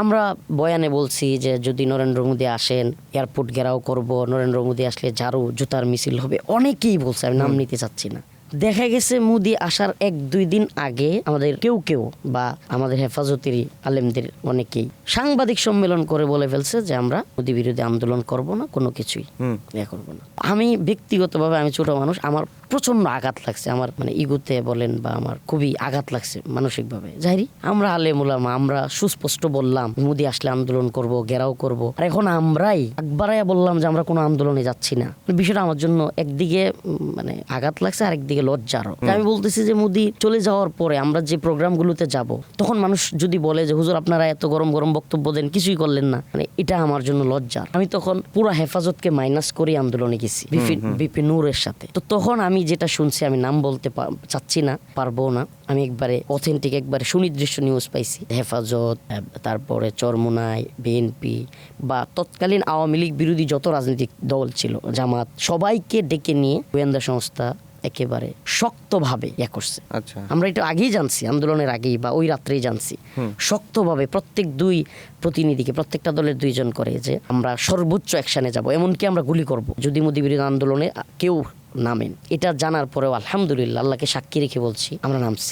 আমরা বয়ানে বলছি যে যদি নরেন্দ্র মোদী আসেন এয়ারপোর্ট ঘেরাও করব, নরেন্দ্র মোদী আসলে ঝাড়ু জুতার মিছিল হবে, অনেকেই বলছে, আমি নাম নিতে চাচ্ছি না। দেখা গেছে মোদী আসার 1-2 দিন আগে আমাদের কেউ বা আমাদের হেফাজতের আলেমদের অনেকেই সাংবাদিক সম্মেলন করে বলে ফেলছে যে আমরা মোদী বিরোধী আন্দোলন করব না, কোনো কিছুই করব না। আমি ব্যক্তিগতভাবে, আমি ছোট মানুষ, আমার প্রচন্ড আঘাত লাগছে, আমার মানে ইগোতে বলেন বা আমার খুবই আঘাত লাগছে মানসিকভাবে। যাই আমরা আলেম উলামা, আমরা সুস্পষ্ট বললাম মোদী আসলে আন্দোলন করব, ঘেরাও করব, আর এখন আমরাই আকবারাইয়া বললাম যে আমরা কোনো আন্দোলনে যাচ্ছি না। বিষয়টা আমার জন্য একদিকে মানে আঘাত লাগছে, আরেকদিকে লজ্জারও। আমি বলতেছি যে মোদী চলে যাওয়ার পরে আমরা যে প্রোগ্রামগুলোতে যাব, তখন মানুষ যদি বলে যে হুজুর আপনারা এত গরম গরম বক্তব্য দেন, কিছুই করলেন না, মানে এটা আমার জন্য লজ্জার। আমি তখন পুরো হেফাজতকে মাইনাস করে আন্দোলনে গেছি বিপি নূরের সাথে। তো তখন আমি যেটা শুনছি, আমি নাম বলতে চাচ্ছি না, পারবো না, আমি একবারে অথেন্টিক, একবারে সুনির্দিষ্ট নিউজ পাইছি। হেফাজত, তারপরে চরমোনাই, বিএনপি বা তৎকালীন আওয়ামী লীগ বিরোধী যত রাজনৈতিক দল ছিল, জামাত, সবাইকে ডেকে নিয়ে গোয়েন্দা সংস্থা একেবারে শক্তভাবে করছে। আচ্ছা, আমরা এটা আগেই জানছি, আন্দোলনের আগেই বা ওই রাত্রেই জানছি, শক্তভাবে প্রত্যেক 2 প্রতিনিধিকে, প্রত্যেকটা দলের 2 জন করে, যে আমরা সর্বোচ্চ অ্যাকশনে যাব, এমনকি আমরা গুলি করব যদি মোদী বিরোধী আন্দোলনে কেউ নামেন। এটা জানার পরেও আলহামদুলিল্লাহ, আল্লাহকে সাক্ষী রেখে বলছি, আমরা নামছি।